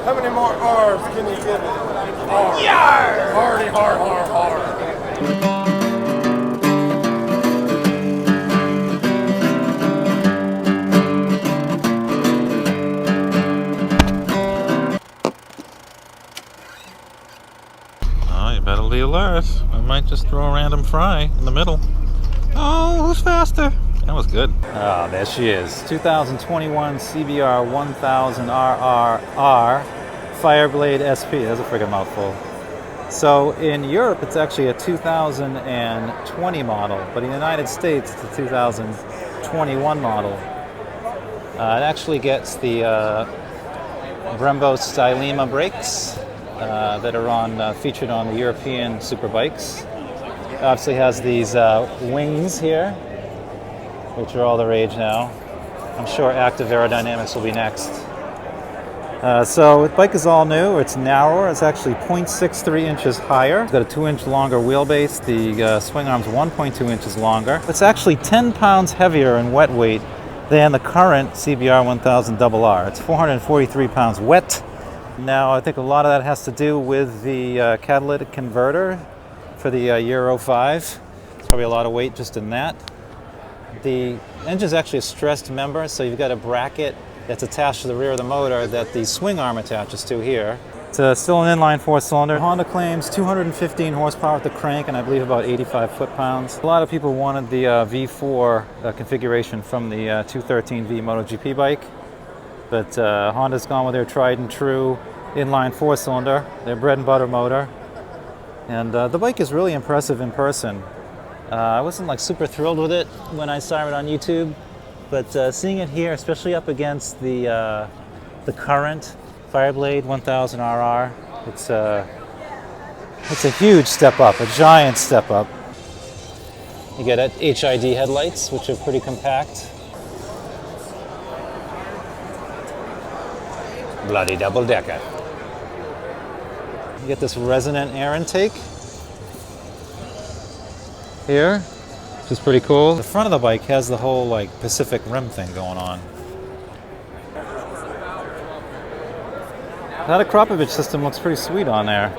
How many more R's can you give it? R. Yarr! Hardy, har, har, har. Oh, you better be alert. I might just throw a random fry in the middle. Oh, who's faster? That was good. Ah, there she is. 2021 CBR1000RR-R Fireblade SP. That's a friggin' mouthful. So in Europe, it's actually a 2020 model, but in the United States, it's a 2021 model. It actually gets the Brembo Stylema brakes that are featured on the European superbikes. It obviously has these wings here, which are all the rage now. I'm sure active aerodynamics will be next. So the bike is all new. It's narrower. It's actually 0.63 inches higher. It's got a 2-inch longer wheelbase. The swing arm's 1.2 inches longer. It's actually 10 pounds heavier in wet weight than the current CBR1000RR. It's 443 pounds wet. Now, I think a lot of that has to do with the catalytic converter for the Euro 5. It's probably a lot of weight just in that. The engine is actually a stressed member, so you've got a bracket that's attached to the rear of the motor that the swing arm attaches to here. It's still an inline 4-cylinder. Honda claims 215 horsepower at the crank and I believe about 85 foot-pounds. A lot of people wanted the V4 configuration from the 213V MotoGP bike, but Honda's gone with their tried and true inline 4-cylinder, their bread and butter motor. And the bike is really impressive in person. I wasn't like super thrilled with it when I saw it on YouTube, but seeing it here, especially up against the current Fireblade 1000RR, it's a huge step up, a giant step up. You get HID headlights, which are pretty compact. Bloody double decker. You get this resonant air intake here, which is pretty cool. The front of the bike has the whole like Pacific Rim thing going on. That Akrapovic system looks pretty sweet on there.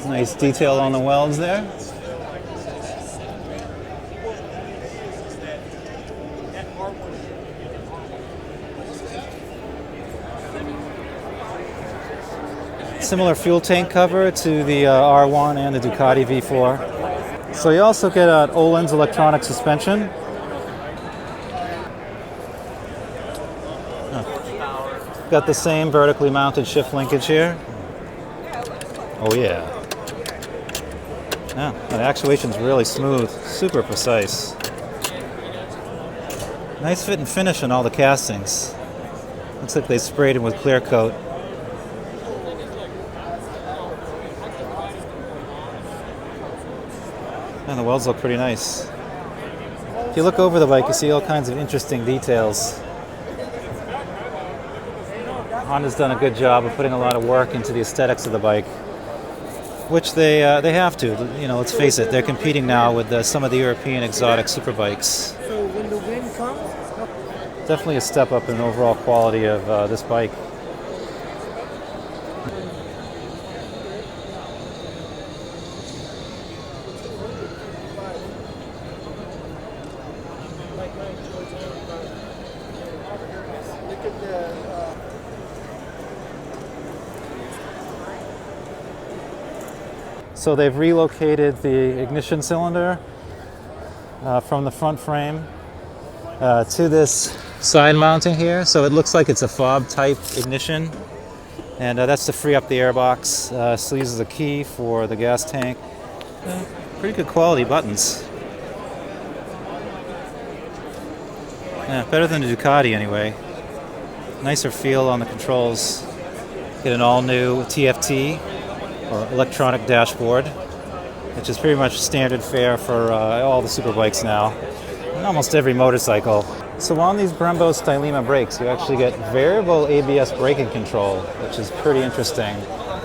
Nice detail on the welds there. Similar fuel tank cover to the R1 and the Ducati V4. So you also get an Öhlins electronic suspension. Got the same vertically mounted shift linkage here. Oh yeah. Yeah, the actuation's really smooth, super precise. Nice fit and finish on all the castings. Looks like they sprayed them with clear coat. And the welds look pretty nice. If you look over the bike, you see all kinds of interesting details. Honda's done a good job of putting a lot of work into the aesthetics of the bike, which they have to. You know, let's face it, they're competing now with some of the European exotic superbikes. So when the wind comes, definitely a step up in overall quality of this bike. So they've relocated the ignition cylinder from the front frame to this side mounting here. So it looks like it's a fob type ignition. And that's to free up the airbox. Still uses a key for the gas tank. Pretty good quality buttons. Yeah, better than the Ducati anyway. Nicer feel on the controls. Get an all new TFT, or Electronic Dashboard, which is pretty much standard fare for all the superbikes now, and almost every motorcycle. So on these Brembo Stylema brakes, you actually get variable ABS braking control, which is pretty interesting.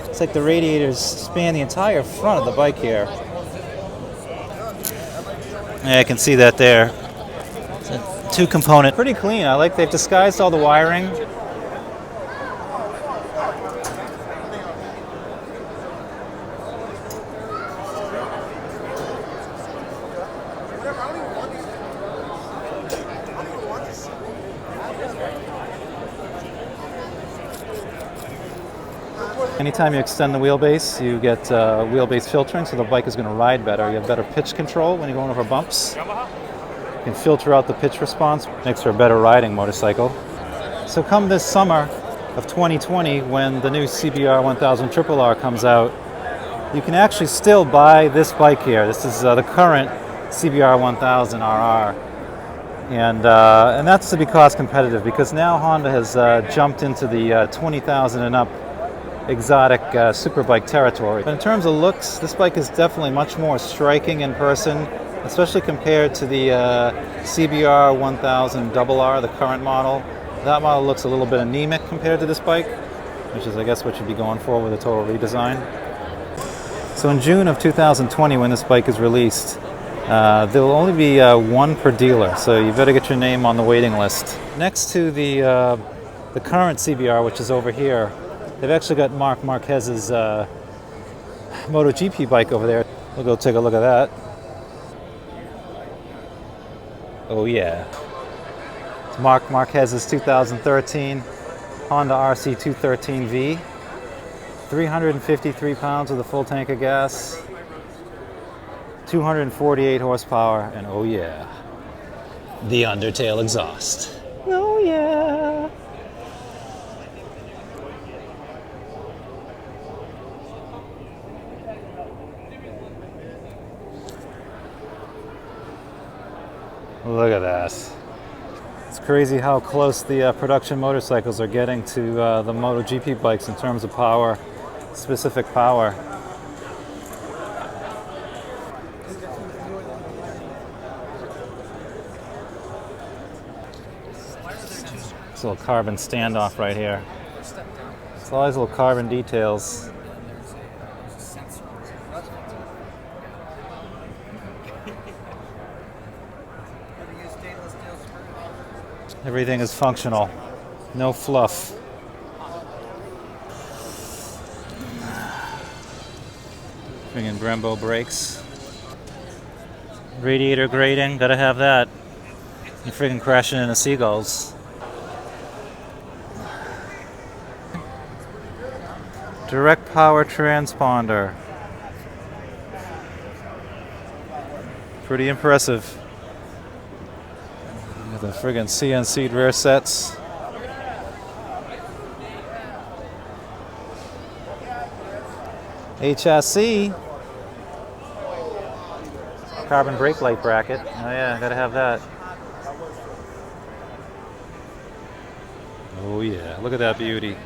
It's like the radiators span the entire front of the bike here. Yeah, I can see that there. It's a two-component, pretty clean. I like they've disguised all the wiring. Anytime you extend the wheelbase, you get wheelbase filtering, so the bike is going to ride better. You have better pitch control when you're going over bumps. You can filter out the pitch response, makes for a better riding motorcycle. So come this summer of 2020, when the new CBR1000RR comes out, you can actually still buy this bike here. This is the current CBR1000RR. And that's to be cost competitive, because now Honda has jumped into the 20,000 and up exotic superbike territory. But in terms of looks, this bike is definitely much more striking in person, especially compared to the CBR1000RR, the current model. That model looks a little bit anemic compared to this bike, which is, I guess, what you'd be going for with a total redesign. So in June of 2020, when this bike is released, there will only be one per dealer, so you better get your name on the waiting list. Next to the current CBR, which is over here, they've actually got Marc Marquez's MotoGP bike over there. We'll go take a look at that. Oh yeah. It's Marc Marquez's 2013 Honda RC213V. 353 pounds with a full tank of gas. 248 horsepower, and oh yeah, the Undertale exhaust. Oh yeah. Look at that. It's crazy how close the production motorcycles are getting to the MotoGP bikes in terms of power, specific power. This little carbon standoff right here. It's all these little carbon details. Everything is functional, no fluff. Bringing Brembo brakes. Radiator grating, gotta have that. You're freaking crashing into seagulls. Direct power transponder. Pretty impressive. The friggin' CNC'd rear sets. HSC. Carbon brake light bracket. Oh yeah, gotta have that. Oh yeah, look at that beauty.